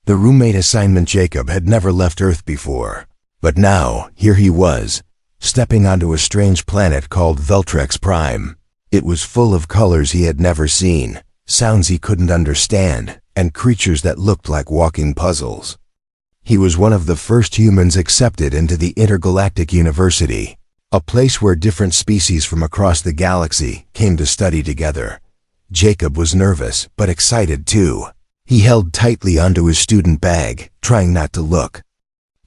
The roommate assignment. Jacob had never left Earth before. But now, here he was, stepping onto a strange planet called Veltrex Prime. It was full of colors he had never seen, sounds he couldn't understand, and creatures that looked like walking puzzles. He was one of the first humans accepted into the Intergalactic University, a place where different species from across the galaxy came to study together. Jacob was nervous, but excited too. He held tightly onto his student bag, trying not to look.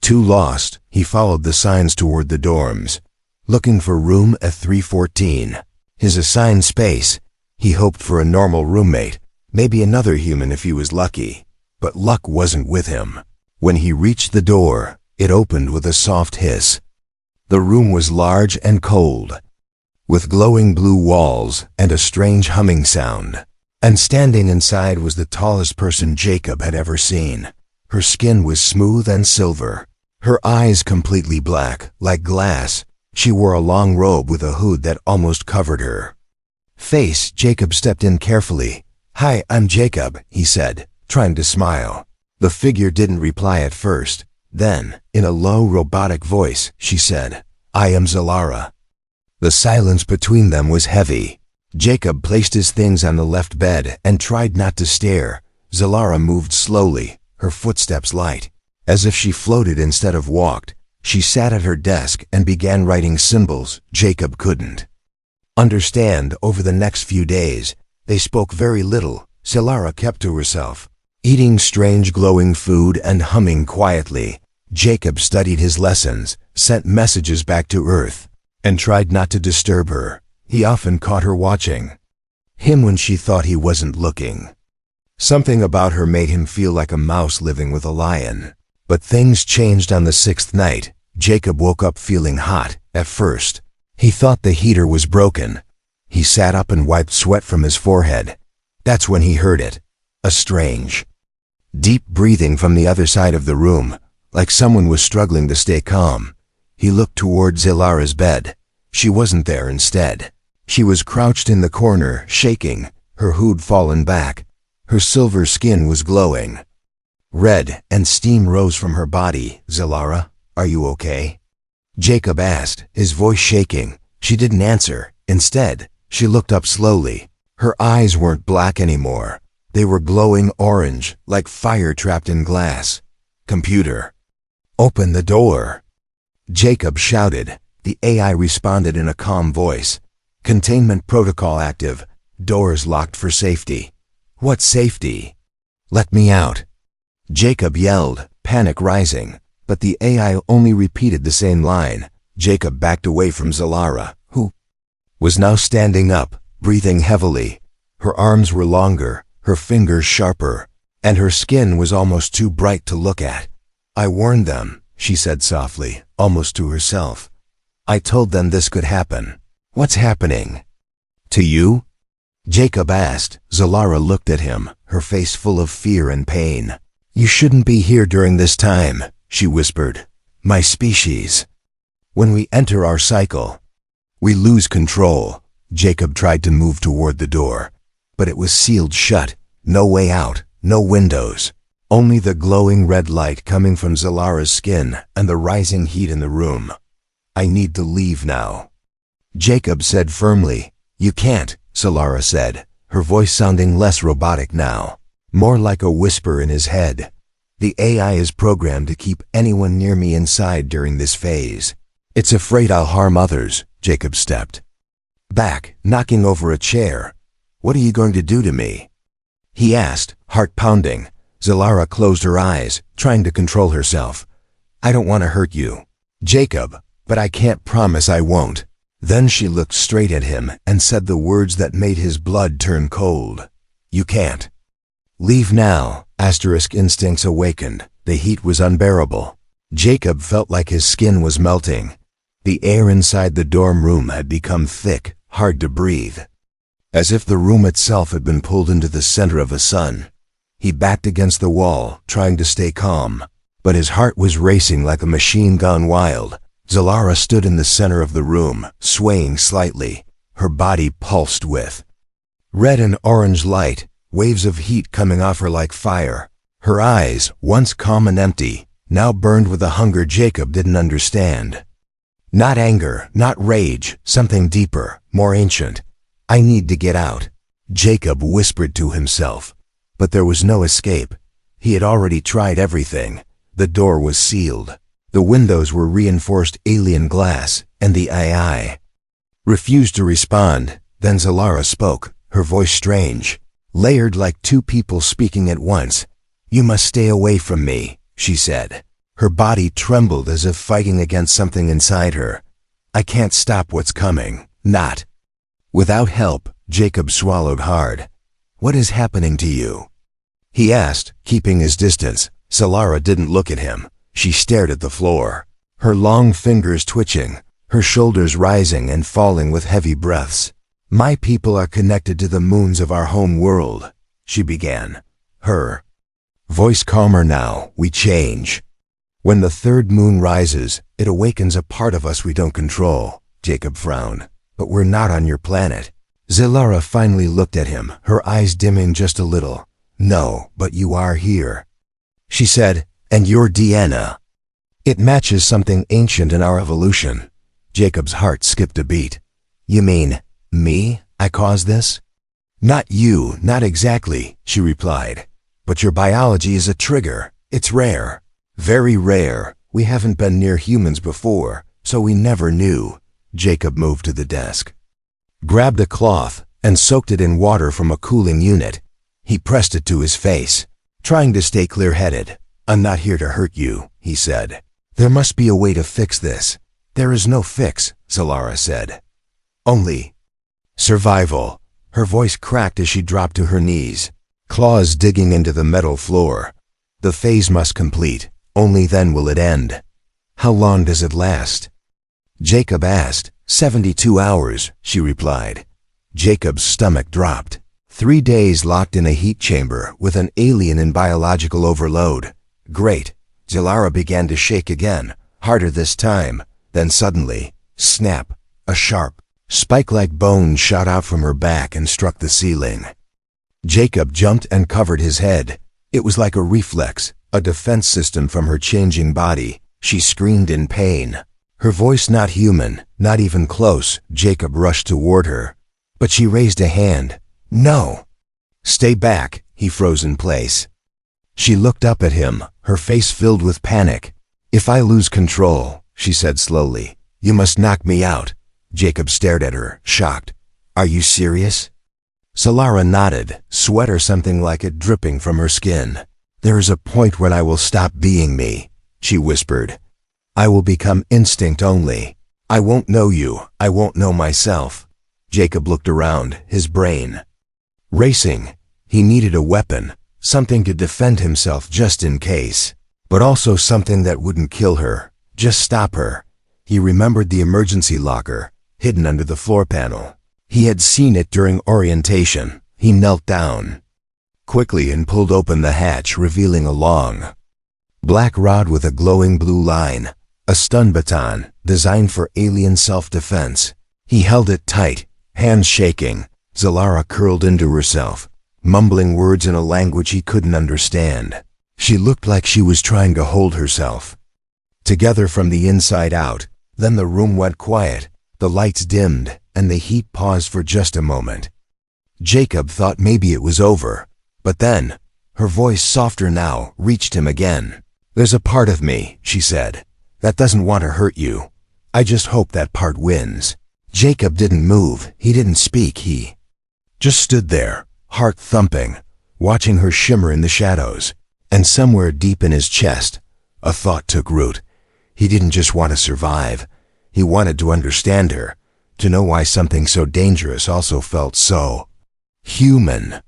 Too lost, he followed the signs toward the dorms, looking for room F314. His assigned space. He hoped for a normal roommate, maybe another human if he was lucky. But luck wasn't with him. When he reached the door, it opened with a soft hiss. The room was large and cold, with glowing blue walls and a strange humming sound. And standing inside was the tallest person Jacob had ever seen. Her skin was smooth and silver, her eyes completely black, like glass. She wore a long robe with a hood that almost covered her face. Jacob stepped in carefully. "Hi, I'm Jacob," he said, trying to smile. The figure didn't reply at first. Then, in a low, robotic voice, she said, "I am Zalara." The silence between them was heavy. Jacob placed his things on the left bed and tried not to stare. Zalara moved slowly, her footsteps light, as if she floated instead of walked. She sat at her desk and began writing symbols Jacob couldn't understand. Over the next few days, they spoke very little. Zalara kept to herself, eating strange glowing food and humming quietly. Jacob studied his lessons, sent messages back to Earth, and tried not to disturb her. He often caught her watching him when she thought he wasn't looking. Something about her made him feel like a mouse living with a lion. But things changed on the 6th night. Jacob woke up feeling hot. At first, he thought the heater was broken. He sat up and wiped sweat from his forehead. That's when he heard it. A strange, deep breathing from the other side of the room, like someone was struggling to stay calm. He looked toward Zalara's bed. She wasn't there. Instead, she was crouched in the corner, shaking, her hood fallen back. Her silver skin was glowing red, and steam rose from her body. "Zalara, are you okay?" Jacob asked, his voice shaking. She didn't answer. Instead, she looked up slowly. Her eyes weren't black anymore. They were glowing orange, like fire trapped in glass. "Computer, open the door," Jacob shouted. The AI responded in a calm voice. "Containment protocol active. Doors locked for safety." "What safety?" "Let me out," Jacob yelled, panic rising. But the AI only repeated the same line. Jacob backed away from Zalara, who was now standing up, breathing heavily. Her arms were longer, her fingers sharper, and her skin was almost too bright to look at. "I warned them," she said softly, almost to herself. "I told them this could happen." "What's happening to you?" Jacob asked. Zalara looked at him, her face full of fear and pain. "You shouldn't be here during this time," she whispered. "My species. When we enter our cycle, we lose control." Jacob tried to move toward the door, but it was sealed shut. No way out, no windows. Only the glowing red light coming from Zalara's skin and the rising heat in the room. "I need to leave now," Jacob said firmly. "You can't," Zalara said, her voice sounding less robotic now, more like a whisper in his head. "The AI is programmed to keep anyone near me inside during this phase. It's afraid I'll harm others." Jacob stepped back, knocking over a chair. "What are you going to do to me?" he asked, heart pounding. Zalara closed her eyes, trying to control herself. "I don't want to hurt you, Jacob, but I can't promise I won't." Then she looked straight at him and said the words that made his blood turn cold. "You can't leave now." Instincts awakened. The heat was unbearable. Jacob felt like his skin was melting. The air inside the dorm room had become thick, hard to breathe, as if the room itself had been pulled into the center of a sun. He backed against the wall, trying to stay calm, but his heart was racing like a machine gone wild. Zalara stood in the center of the room, swaying slightly. Her body pulsed with red and orange light, waves of heat coming off her like fire. Her eyes, once calm and empty, now burned with a hunger Jacob didn't understand. Not anger, not rage, something deeper, more ancient. I need to get out, Jacob whispered to himself. But there was no escape. He had already tried everything. The door was sealed. The windows were reinforced alien glass, and the AI refused to respond. Then Zalara spoke, her voice strange, layered like two people speaking at once. You must stay away from me, she said. Her body trembled as if fighting against something inside her. I can't stop what's coming, not. Without help, Jacob swallowed hard. What is happening to you? He asked, keeping his distance. Zalara didn't look at him. She stared at the floor, her long fingers twitching, her shoulders rising and falling with heavy breaths. My people are connected to the moons of our home world, she began. Her voice calmer now. We change. When the third moon rises, it awakens a part of us we don't control. Jacob frowned. But we're not on your planet. Zalara finally looked at him, her eyes dimming just a little. No, but you are here, she said, and you're Deanna. It matches something ancient in our evolution. Jacob's heart skipped a beat. You mean, me? I caused this? Not you, not exactly, she replied. But your biology is a trigger. It's rare. Very rare. We haven't been near humans before, so we never knew. Jacob moved to the desk, grabbed a cloth, and soaked it in water from a cooling unit. He pressed it to his face, trying to stay clear-headed. I'm not here to hurt you, he said. There must be a way to fix this. There is no fix, Zalara said. Only survival. Her voice cracked as she dropped to her knees, claws digging into the metal floor. The phase must complete. Only then will it end. How long does it last? Jacob asked. 72 hours, she replied. Jacob's stomach dropped. 3 days locked in a heat chamber with an alien in biological overload. Great. Zalara began to shake again, harder this time. Then suddenly, snap, a sharp, spike-like bone shot out from her back and struck the ceiling. Jacob jumped and covered his head. It was like a reflex, a defense system from her changing body. She screamed in pain. Her voice not human, not even close. Jacob rushed toward her, but she raised a hand. No. Stay back, he froze in place. She looked up at him, her face filled with panic. If I lose control, she said slowly, you must knock me out. Jacob stared at her, shocked. Are you serious? Zalara nodded, sweat or something like it dripping from her skin. There is a point when I will stop being me, she whispered. I will become instinct only. I won't know you. I won't know myself. Jacob looked around, his brain racing. He needed a weapon, something to defend himself just in case, but also something that wouldn't kill her, just stop her. He remembered the emergency locker, hidden under the floor panel. He had seen it during orientation. He knelt down quickly and pulled open the hatch, revealing a long, black rod with a glowing blue line, a stun baton designed for alien self-defense. He held it tight, hands shaking. Zalara curled into herself, mumbling words in a language he couldn't understand. She looked like she was trying to hold herself together from the inside out. Then the room went quiet, the lights dimmed, and the heat paused for just a moment. Jacob thought maybe it was over, but then, her voice softer now, reached him again. There's a part of me, she said, that doesn't want to hurt you. I just hope that part wins. Jacob didn't move, he didn't speak, he just stood there, heart thumping, watching her shimmer in the shadows. And somewhere deep in his chest, a thought took root. He didn't just want to survive. He wanted to understand her, to know why something so dangerous also felt so human.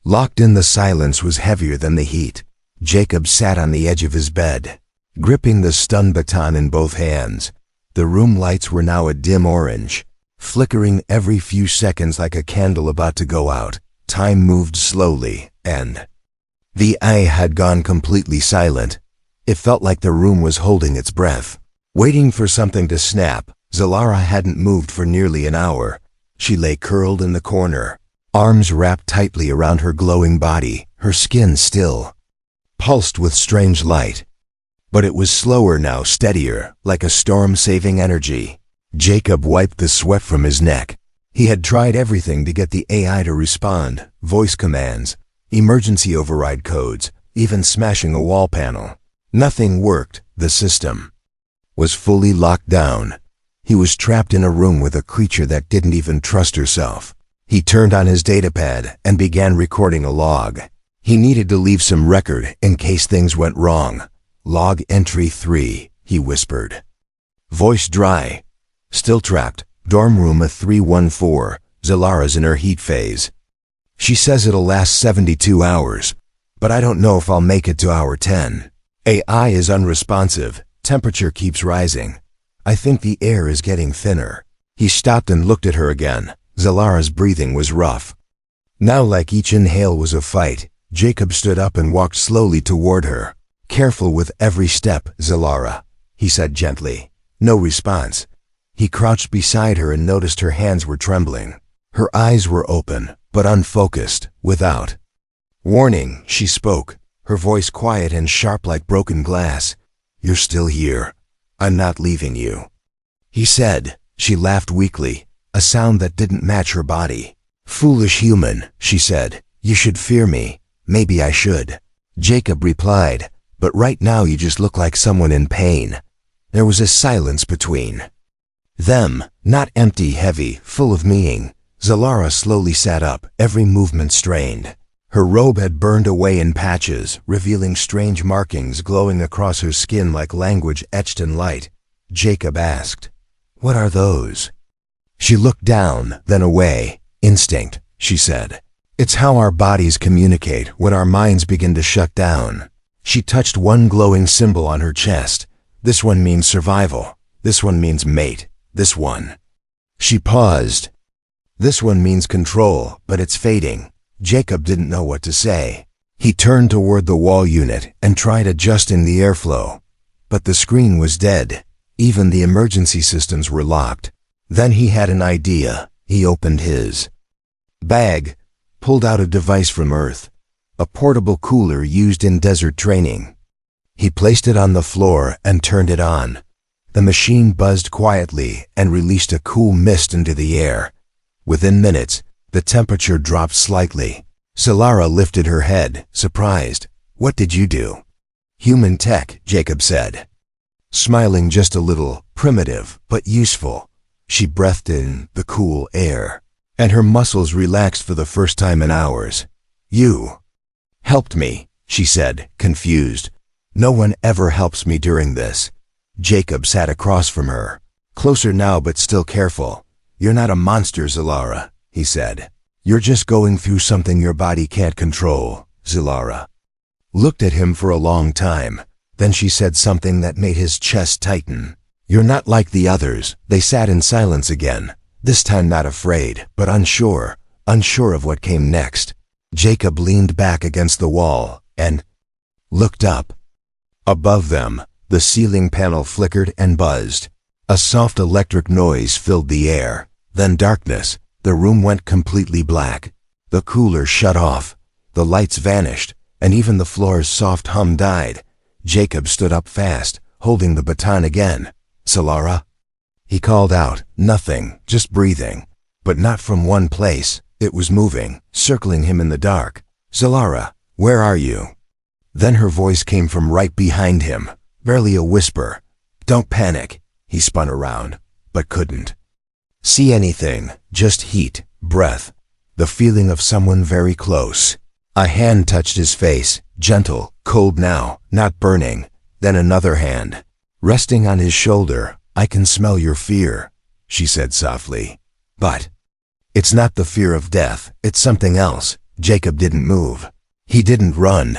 Locked in the silence was heavier than the heat. Jacob sat on the edge of his bed, gripping the stun baton in both hands. The room lights were now a dim orange, flickering every few seconds like a candle about to go out. Time moved slowly, and the eye had gone completely silent. It felt like the room was holding its breath, waiting for something to snap. Zalara hadn't moved for nearly an hour. She lay curled in the corner, arms wrapped tightly around her glowing body, her skin still pulsed with strange light. But it was slower now, steadier, like a storm-saving energy. Jacob wiped the sweat from his neck. He had tried everything to get the AI to respond, voice commands, emergency override codes, even smashing a wall panel. Nothing worked. The system was fully locked down. He was trapped in a room with a creature that didn't even trust herself. He turned on his datapad and began recording a log. He needed to leave some record in case things went wrong. Log entry 3, he whispered. Voice dry. Still trapped. Dorm room a 314. Zalara's in her heat phase. She says it'll last 72 hours, but I don't know if I'll make it to hour 10. AI is unresponsive. Temperature keeps rising. I think the air is getting thinner. He stopped and looked at her again. Zalara's breathing was rough. Now, like each inhale was a fight, Jacob stood up and walked slowly toward her. Careful with every step, Zalara, he said gently. No response. He crouched beside her and noticed her hands were trembling. Her eyes were open, but unfocused, without warning. She spoke, her voice quiet and sharp like broken glass. You're still here. I'm not leaving you, he said. She laughed weakly, a sound that didn't match her body. Foolish human, she said. You should fear me. Maybe I should. Jacob replied, but right now you just look like someone in pain. There was a silence between them, not empty, heavy, full of meaning. Zalara slowly sat up, every movement strained. Her robe had burned away in patches, revealing strange markings glowing across her skin like language etched in light. Jacob asked, "What are those?" She looked down, then away. Instinct, she said. It's how our bodies communicate when our minds begin to shut down. She touched one glowing symbol on her chest. This one means survival. This one means mate. This one. She paused. This one means control, but it's fading. Jacob didn't know what to say. He turned toward the wall unit and tried adjusting the airflow. But the screen was dead. Even the emergency systems were locked. Then he had an idea. He opened his bag, pulled out a device from Earth, a portable cooler used in desert training. He placed it on the floor and turned it on. The machine buzzed quietly and released a cool mist into the air. Within minutes, the temperature dropped slightly. Zalara lifted her head, surprised. What did you do? Human tech, Jacob said. Smiling just a little, primitive, but useful. She breathed in the cool air, and her muscles relaxed for the first time in hours. You helped me, she said, confused. No one ever helps me during this. Jacob sat across from her, closer now but still careful. You're not a monster, Zalara, he said. You're just going through something your body can't control. Zalara looked at him for a long time. Then she said something that made his chest tighten. You're not like the others. They sat in silence again, this time not afraid, but unsure of what came next. Jacob leaned back against the wall and looked up. Above them, the ceiling panel flickered and buzzed. A soft electric noise filled the air. Then darkness. The room went completely black. The cooler shut off. The lights vanished, and even the floor's soft hum died. Jacob stood up fast, holding the baton again. Zalara? He called out. Nothing, just breathing. But not from one place. It was moving, circling him in the dark. Zalara, where are you? Then her voice came from right behind him, barely a whisper. Don't panic. He spun around, but couldn't see anything, just heat, breath, the feeling of someone very close. A hand touched his face, gentle, cold now, not burning. Then another hand, resting on his shoulder. I can smell your fear, she said softly. But it's not the fear of death, it's something else. Jacob didn't move. He didn't run.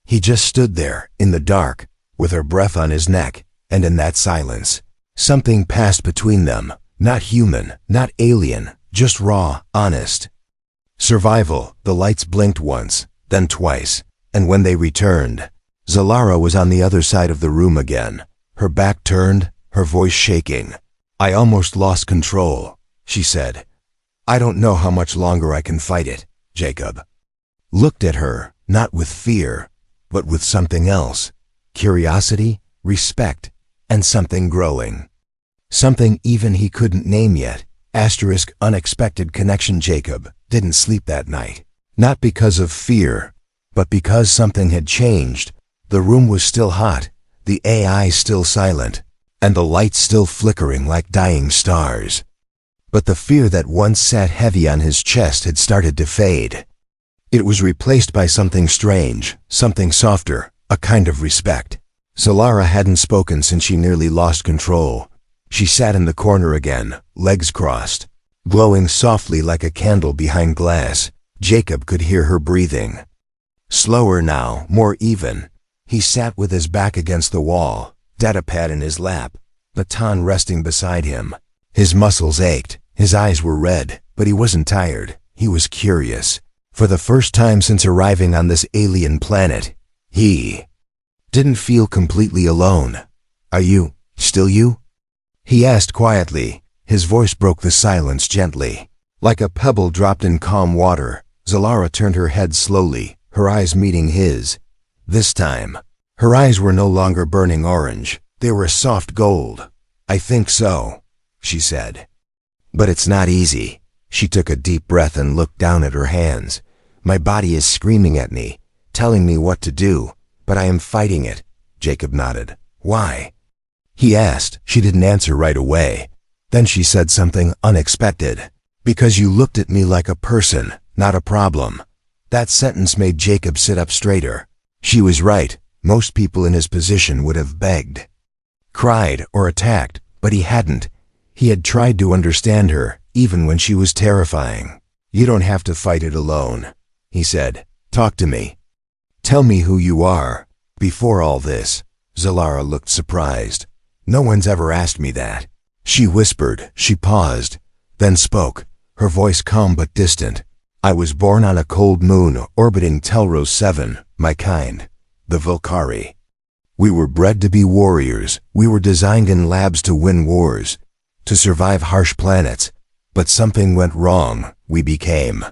He just stood there, in the dark, with her breath on his neck, and in that silence, something passed between them. Not human, not alien, just raw, honest. Survival. The lights blinked once, then twice, and when they returned, Zalara was on the other side of the room again, her back turned, her voice shaking. I almost lost control, she said. I don't know how much longer I can fight it. Jacob looked at her, not with fear, but with something else. Curiosity, respect, and something growing. Something even he couldn't name yet. Unexpected connection. Jacob didn't sleep that night. Not because of fear, but because something had changed. The room was still hot, the AI still silent, and the lights still flickering like dying stars. But the fear that once sat heavy on his chest had started to fade. It was replaced by something strange, something softer, a kind of respect. Zalara hadn't spoken since she nearly lost control. She sat in the corner again, legs crossed, glowing softly like a candle behind glass. Jacob could hear her breathing. Slower now, more even. He sat with his back against the wall, datapad in his lap, baton resting beside him. His muscles ached, his eyes were red, but he wasn't tired. He was curious. For the first time since arriving on this alien planet, he didn't feel completely alone. "Are you still you?" he asked quietly. His voice broke the silence gently. Like a pebble dropped in calm water, Zalara turned her head slowly, her eyes meeting his. This time, her eyes were no longer burning orange. They were soft gold. "I think so," she said. "But it's not easy." She took a deep breath and looked down at her hands. "My body is screaming at me, telling me what to do, but I am fighting it." Jacob nodded. "Why?" he asked. She didn't answer right away. Then she said something unexpected. "Because you looked at me like a person, not a problem." That sentence made Jacob sit up straighter. She was right. Most people in his position would have begged, cried, or attacked, but he hadn't. He had tried to understand her, even when she was terrifying. "You don't have to fight it alone," he said. "Talk to me. Tell me who you are." Before all this, Zalara looked surprised. "No one's ever asked me that." She whispered. She paused, then spoke, her voice calm but distant. "I was born on a cold moon orbiting Telros 7, my kind, the Volcari. We were bred to be warriors. We were designed in labs to win wars, to survive harsh planets. But something went wrong. We became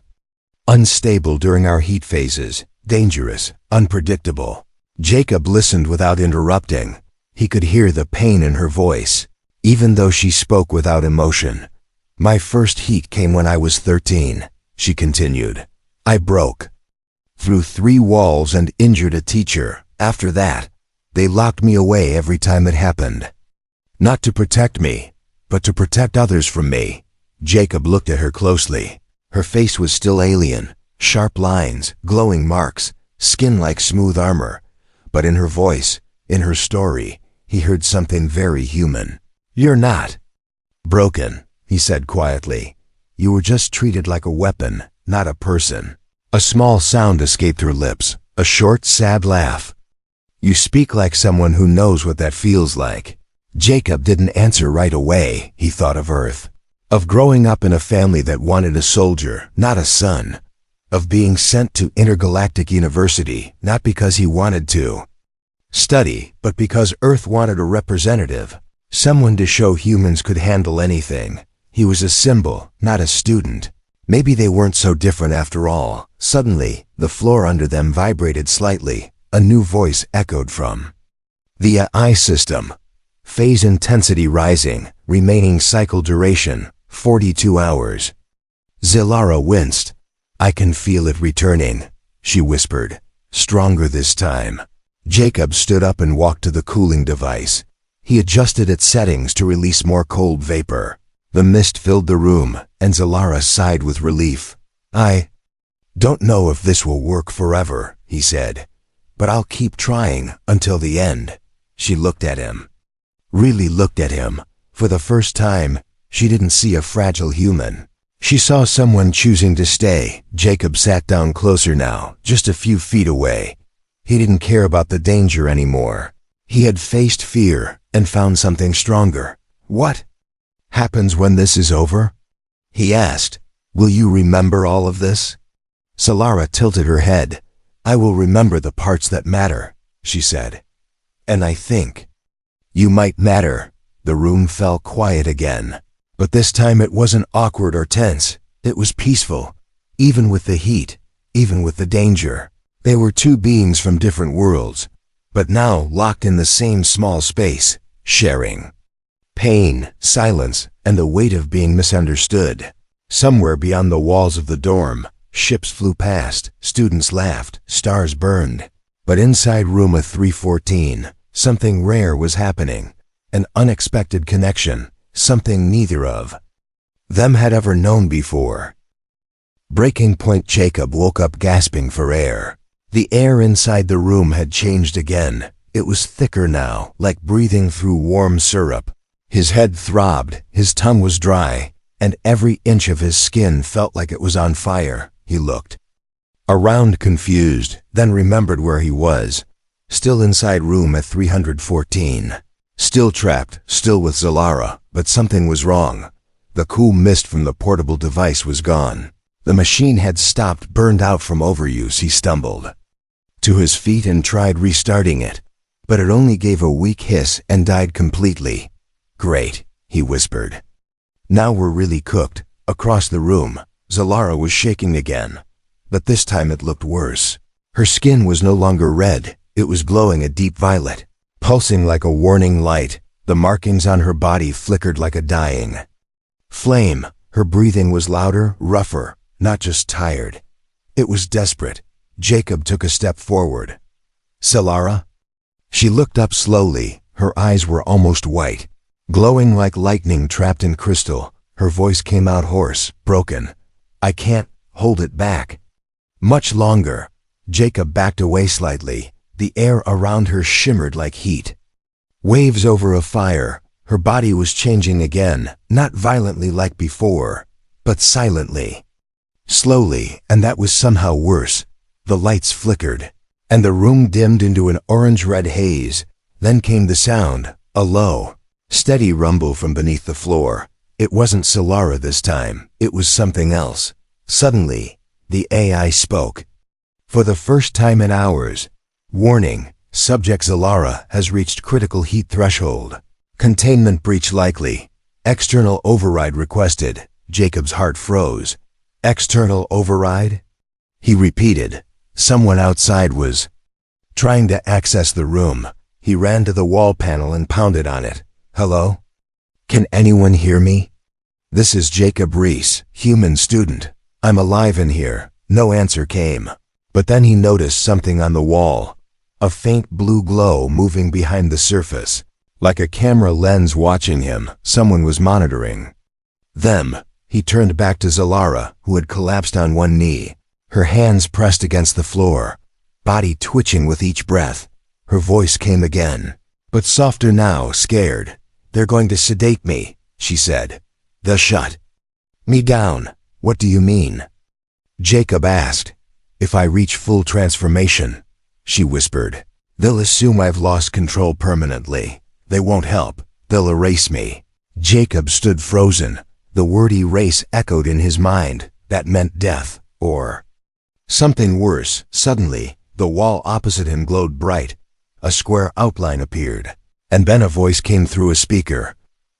unstable during our heat phases, dangerous, unpredictable." Jacob listened without interrupting. He could hear the pain in her voice, even though she spoke without emotion. "My first heat came when I was 13, she continued. "I broke through 3 walls and injured a teacher. After that, they locked me away every time it happened. Not to protect me, but to protect others from me." Jacob looked at her closely. Her face was still alien, sharp lines, glowing marks, skin like smooth armor. But in her voice, in her story, he heard something very human. "You're not broken," he said quietly. "You were just treated like a weapon, not a person." A small sound escaped her lips, a short, sad laugh. "You speak like someone who knows what that feels like." Jacob didn't answer right away. He thought of Earth, of growing up in a family that wanted a soldier, not a son, of being sent to intergalactic university, not because he wanted to study, but because Earth wanted a representative, someone to show humans could handle anything. He was a symbol, not a student. Maybe they weren't so different after all. Suddenly, the floor under them vibrated slightly. A new voice echoed from the AI system. Phase intensity rising, remaining cycle duration, 42 hours. Zalara winced. "I can feel it returning," she whispered. "Stronger this time." Jacob stood up and walked to the cooling device. He adjusted its settings to release more cold vapor. The mist filled the room, and Zalara sighed with relief. "I don't know if this will work forever," he said, "but I'll keep trying until the end." She looked at him. Really looked at him. For the first time, she didn't see a fragile human. She saw someone choosing to stay. Jacob sat down closer now, just a few feet away. He didn't care about the danger anymore. He had faced fear and found something stronger. "What happens when this is over?" he asked. "Will you remember all of this?" Zalara tilted her head. "I will remember the parts that matter," she said. "And I think you might matter." The room fell quiet again. But this time it wasn't awkward or tense. It was peaceful, even with the heat, even with the danger. They were two beings from different worlds, but now locked in the same small space, sharing pain, silence, and the weight of being misunderstood. Somewhere beyond the walls of the dorm, ships flew past, students laughed, stars burned. But inside room 314, something rare was happening. An unexpected connection, something neither of them had ever known before. Breaking point. Jacob woke up gasping for air. The air inside the room had changed again. It was thicker now, like breathing through warm syrup. His head throbbed, his tongue was dry, and every inch of his skin felt like it was on fire. He looked around confused, then remembered where he was. Still inside room 314. Still trapped, still with Zalara, but something was wrong. The cool mist from the portable device was gone. The machine had stopped, burned out from overuse. He stumbled to his feet and tried restarting it, but it only gave a weak hiss and died completely. "Great," he whispered. "Now we're really cooked." Across the room, Zalara was shaking again, but this time it looked worse. Her skin was no longer red, it was glowing a deep violet, pulsing like a warning light. The markings on her body flickered like a dying flame. Her breathing was louder, rougher, not just tired. It was desperate. Jacob took a step forward. "Zalara?" She looked up slowly. Her eyes were almost white, glowing like lightning trapped in crystal. Her voice came out hoarse, broken. "I can't hold it back much longer." Jacob backed away slightly. The air around her shimmered like heat waves over a fire. Her body was changing again, not violently like before, but silently, slowly, and that was somehow worse. The lights flickered, and the room dimmed into an orange-red haze. Then came the sound, a low, steady rumble from beneath the floor. It wasn't Zalara this time, it was something else. Suddenly, the AI spoke. For the first time in hours. "Warning, subject Zalara has reached critical heat threshold. Containment breach likely. External override requested." Jacob's heart froze. "External override?" He repeated. Someone outside was trying to access the room. He ran to the wall panel and pounded on it. "Hello? Can anyone hear me? This is Jacob Reese, human student. I'm alive in here." No answer came. But then he noticed something on the wall. A faint blue glow moving behind the surface. Like a camera lens watching him, someone was monitoring them. He turned back to Zalara, who had collapsed on one knee, her hands pressed against the floor, body twitching with each breath. Her voice came again, but softer now, scared. "They're going to sedate me," she said. "They'll shut me down." "What do you mean?" Jacob asked. "If I reach full transformation," she whispered, "they'll assume I've lost control permanently. They won't help. They'll erase me." Jacob stood frozen. The word erase echoed in his mind. That meant death, or something worse. Suddenly, the wall opposite him glowed bright. A square outline appeared, and then a voice came through a speaker.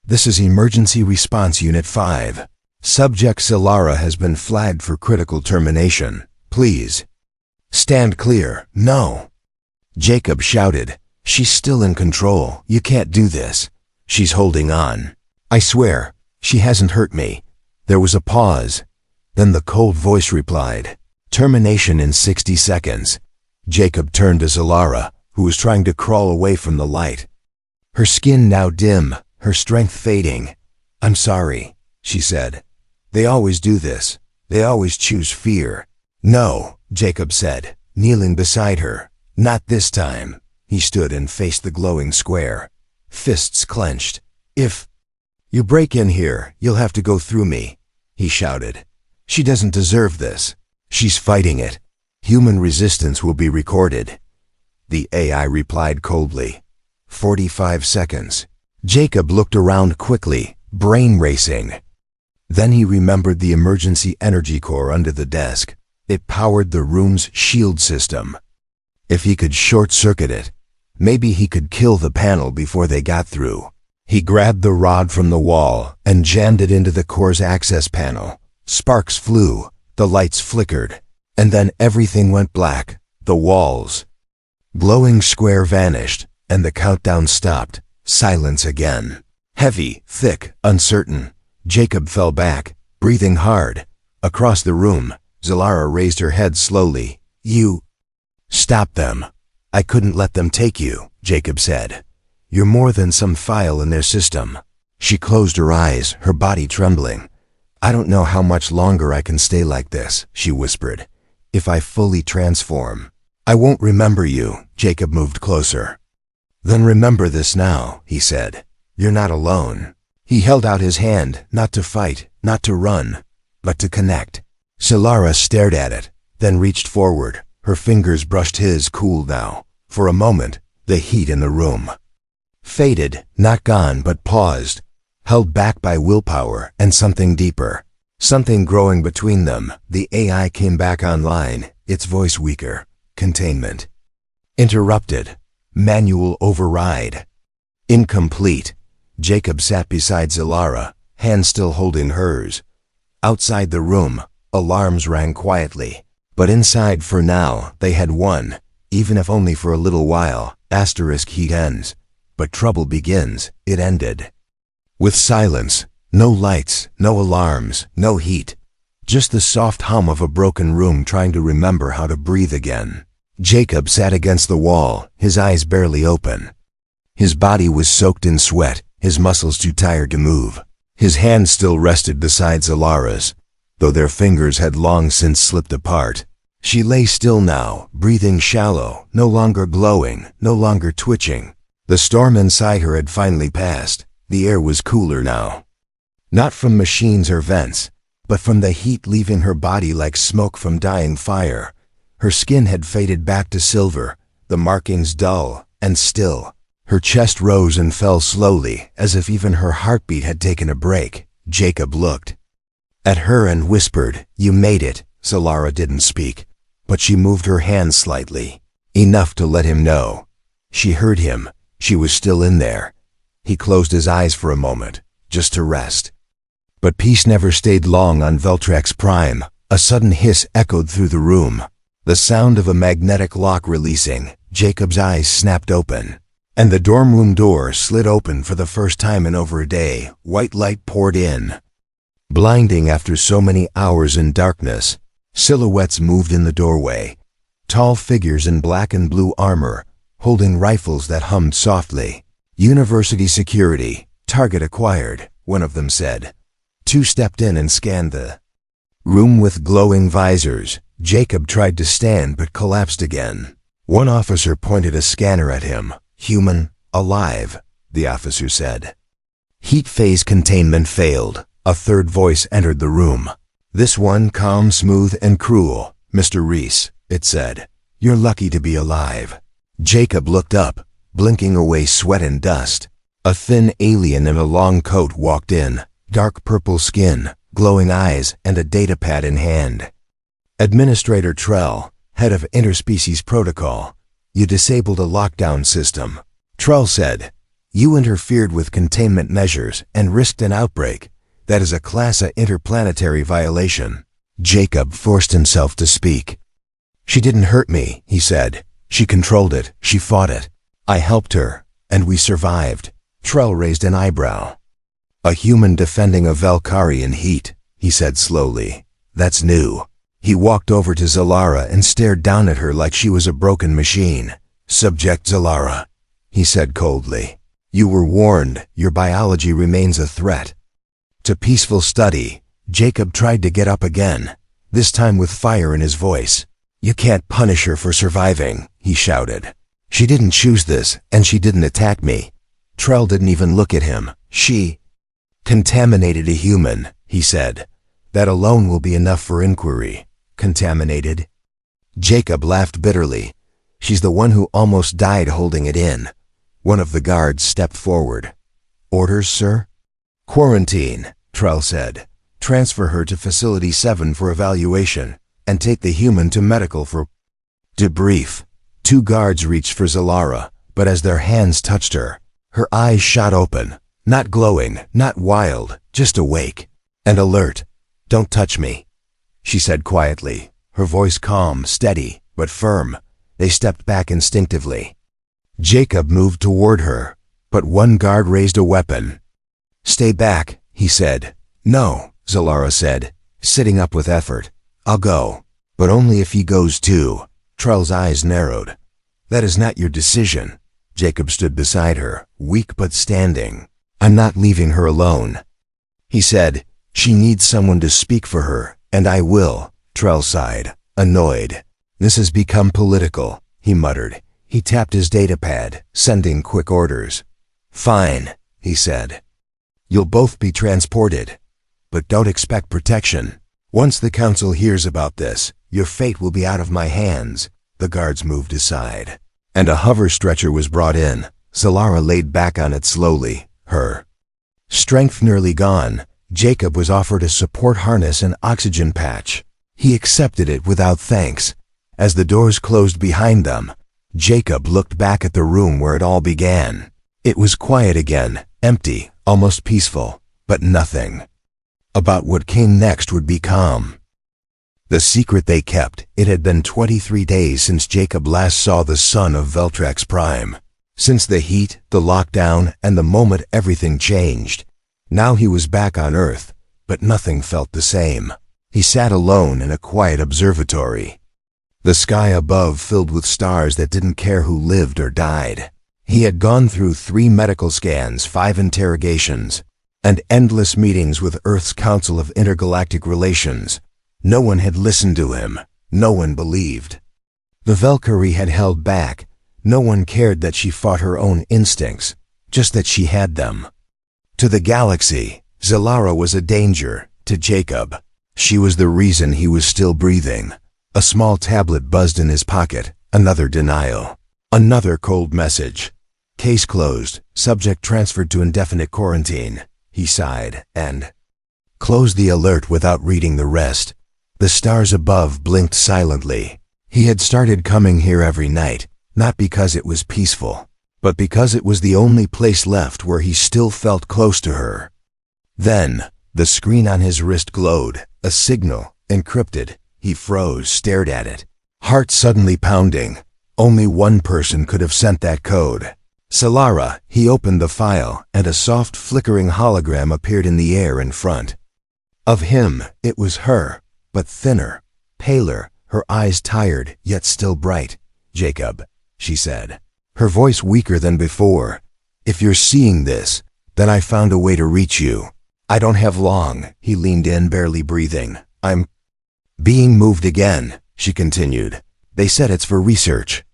"This is Emergency Response Unit 5. Subject Zalara has been flagged for critical termination. Please stand clear." "No!" Jacob shouted. "She's still in control. You can't do this. She's holding on. I swear, she hasn't hurt me." There was a pause. Then the cold voice replied, "Termination in 60 seconds. Jacob turned to Zalara, who was trying to crawl away from the light. Her skin now dim, her strength fading. "I'm sorry," she said. "They always do this. They always choose fear." "No," Jacob said, kneeling beside her. "Not this time." He stood and faced the glowing square, fists clenched. "If you break in here, you'll have to go through me," he shouted. "She doesn't deserve this. She's fighting it. Human resistance will be recorded." The AI replied coldly. 45 seconds. Jacob looked around quickly, brain racing. Then he remembered the emergency energy core under the desk. It powered the room's shield system. If he could short-circuit it, maybe he could kill the panel before they got through. He grabbed the rod from the wall and jammed it into the core's access panel. Sparks flew, the lights flickered, and then everything went black. the walls. Glowing square vanished, and the countdown stopped. Silence again. Heavy, thick, uncertain. Jacob fell back, breathing hard. Across the room, Zalara raised her head slowly. You... Stop them. I couldn't let them take you, Jacob said. You're more than some file in their system. She closed her eyes, her body trembling. I don't know how much longer I can stay like this, she whispered. If I fully transform, I won't remember you. Jacob moved closer. Then remember this now, he said. You're not alone. He held out his hand, not to fight, not to run, but to connect. Zalara stared at it, then reached forward. Her fingers brushed his, cool now. For a moment, the heat in the room faded, not gone, but paused, held back by willpower and something deeper. Something growing between them. The AI came back online, its voice weaker. Containment. Interrupted. Manual override. Incomplete. Jacob sat beside Zalara, hand still holding hers. Outside the room, alarms rang quietly. But inside, for now, they had won, even if only for a little while. Asterisk heat ends. But trouble begins. It ended. With silence. No lights, no alarms, no heat. Just the soft hum of a broken room trying to remember how to breathe again. Jacob sat against the wall, his eyes barely open. His body was soaked in sweat, his muscles too tired to move. His hand still rested beside Zalara's, though their fingers had long since slipped apart. She lay still now, breathing shallow, no longer glowing, no longer twitching. The storm inside her had finally passed. The air was cooler now. Not from machines or vents, but from the heat leaving her body like smoke from dying fire. Her skin had faded back to silver, the markings dull and still. Her chest rose and fell slowly, as if even her heartbeat had taken a break. Jacob looked at her and whispered, "You made it." Zalara didn't speak, but she moved her hand slightly, enough to let him know. She heard him. She was still in there. He closed his eyes for a moment, just to rest. But peace never stayed long on Veltrex Prime. A sudden hiss echoed through the room. The sound of a magnetic lock releasing. Jacob's eyes snapped open, and the dorm room door slid open for the first time in over a day. White light poured in, blinding after so many hours in darkness. Silhouettes moved in the doorway. Tall figures in black and blue armor, holding rifles that hummed softly. University security. Target acquired, one of them said. Two stepped in and scanned the room with glowing visors. Jacob tried to stand but collapsed again. One officer pointed a scanner at him. Human, alive, the officer said. Heat phase containment failed. A third voice entered the room. This one calm, smooth, and cruel. Mr. Reese, it said. You're lucky to be alive. Jacob looked up, blinking away sweat and dust. A thin alien in a long coat walked in. Dark purple skin, glowing eyes, and a datapad in hand. Administrator Trell, head of interspecies protocol. You disabled a lockdown system. Trell said, you interfered with containment measures and risked an outbreak. That is a Class A interplanetary violation. Jacob forced himself to speak. She didn't hurt me, he said. She controlled it. She fought it. I helped her, and we survived. Trell raised an eyebrow. A human defending a Valkyrie in heat, he said slowly. That's new. He walked over to Zalara and stared down at her like she was a broken machine. Subject Zalara, he said coldly. You were warned. Your biology remains a threat to peaceful study. Jacob tried to get up again, this time with fire in his voice. You can't punish her for surviving, he shouted. She didn't choose this, and she didn't attack me. Trell didn't even look at him. She contaminated a human, he said. That alone will be enough for inquiry. Contaminated? Jacob laughed bitterly. She's the one who almost died holding it in. One of the guards stepped forward. Orders, sir? Quarantine, Trell said. Transfer her to Facility 7 for evaluation, and take the human to medical for debrief. Two guards reached for Zalara, but as their hands touched her, her eyes shot open. Not glowing, not wild, just awake and alert. Don't touch me, she said quietly, her voice calm, steady, but firm. They stepped back instinctively. Jacob moved toward her, but one guard raised a weapon. "Stay back," he said. "No," Zalara said, sitting up with effort. "I'll go. But only if he goes too." Trell's eyes narrowed. "That is not your decision." Jacob stood beside her, weak but standing. "I'm not leaving her alone." He said, "She needs someone to speak for her, and I will." Trell sighed, annoyed. "This has become political," he muttered. He tapped his datapad, sending quick orders. "Fine," he said. "You'll both be transported. But don't expect protection. Once the council hears about this, your fate will be out of my hands." The guards moved aside, and a hover stretcher was brought in. Zalara laid back on it slowly, her strength nearly gone. Jacob was offered a support harness and oxygen patch. He accepted it without thanks. As the doors closed behind them, Jacob looked back at the room where it all began. It was quiet again, empty, almost peaceful, but nothing about what came next would be calm. The secret they kept. It had been 23 days since Jacob last saw the sun of Veltrex Prime. Since the heat, the lockdown, and the moment everything changed. Now he was back on Earth, but nothing felt the same. He sat alone in a quiet observatory. The sky above filled with stars that didn't care who lived or died. He had gone through 3 medical scans, 5 interrogations, and endless meetings with Earth's Council of Intergalactic Relations. No one had listened to him. No one believed. The Valkyrie had held back. No one cared that she fought her own instincts, just that she had them. To the galaxy, Zalara was a danger. To Jacob, she was the reason he was still breathing. A small tablet buzzed in his pocket. Another denial. Another cold message. "Case closed. Subject transferred to indefinite quarantine." He sighed and closed the alert without reading the rest. The stars above blinked silently. He had started coming here every night, not because it was peaceful, but because it was the only place left where he still felt close to her. Then, the screen on his wrist glowed, a signal, encrypted. He froze, stared at it, heart suddenly pounding. Only one person could have sent that code. Zalara. He opened the file, and a soft flickering hologram appeared in the air in front of him. It was her, but thinner, paler, her eyes tired, yet still bright. "Jacob," she said, her voice weaker than before. "If you're seeing this, then I found a way to reach you. I don't have long." He leaned in, barely breathing. "I'm being moved again," she continued. "They said it's for research.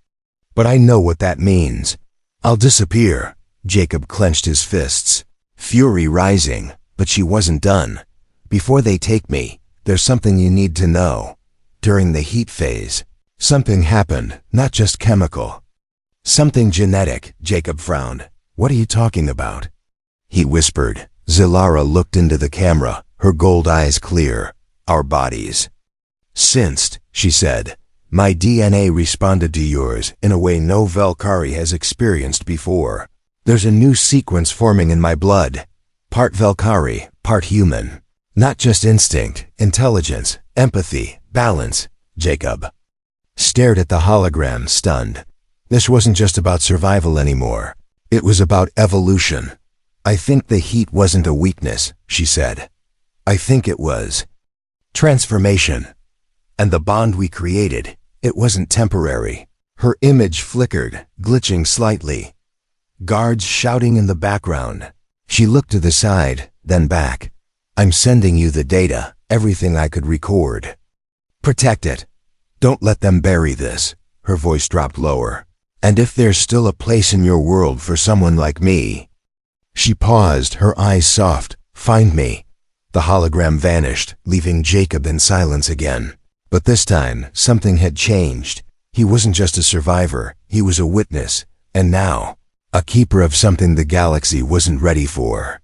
But I know what that means. I'll disappear." Jacob clenched his fists, fury rising, but she wasn't done. "Before they take me, there's something you need to know. During the heat phase, something happened, not just chemical. Something genetic." Jacob frowned. "What are you talking about?" He whispered. Zalara looked into the camera, her gold eyes clear. "Our bodies sensed," she said. "My DNA responded to yours in a way no Valkyrie has experienced before. There's a new sequence forming in my blood. Part Valkyrie, part human. Not just instinct, intelligence, empathy, balance." Jacob stared at the hologram, stunned. This wasn't just about survival anymore. It was about evolution. "I think the heat wasn't a weakness," she said. "I think it was transformation. And the bond we created, it wasn't temporary." Her image flickered, glitching slightly. Guards shouting in the background. She looked to the side, then back. "I'm sending you the data, everything I could record. Protect it. Don't let them bury this." Her voice dropped lower. "And if there's still a place in your world for someone like me." She paused, her eyes soft. "Find me." The hologram vanished, leaving Jacob in silence again. But this time, something had changed. He wasn't just a survivor, he was a witness, and now, a keeper of something the galaxy wasn't ready for.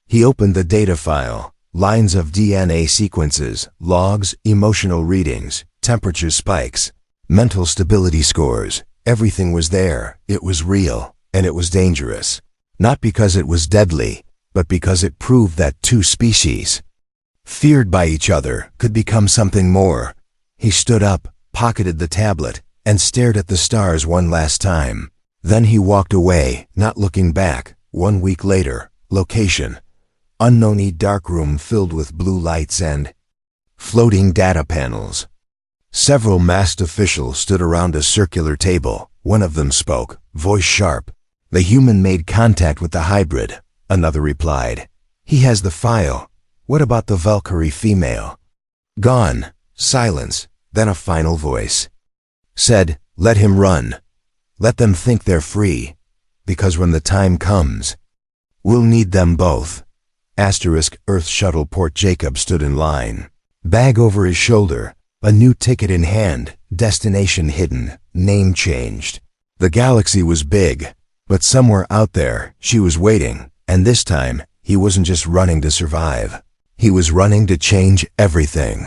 He opened the data file, lines of DNA sequences, logs, emotional readings, temperature spikes, mental stability scores. Everything was there. It was real, and it was dangerous. Not because it was deadly, but because it proved that two species, feared by each other, could become something more. He stood up, pocketed the tablet, and stared at the stars one last time. Then he walked away, not looking back. 1 week later, location: unknown dark room filled with blue lights and floating data panels. Several masked officials stood around a circular table. One of them spoke, voice sharp. The human made contact with the hybrid. Another replied, he has the file. What about the Valkyrie female? Gone. Silence. Then a final voice said, let him run. Let them think they're free. Because when the time comes, we'll need them both. Asterisk. Earth Shuttle Port. Jacob stood in line, bag over his shoulder, a new ticket in hand, destination hidden, name changed. The galaxy was big, but somewhere out there, she was waiting, and this time, he wasn't just running to survive. He was running to change everything.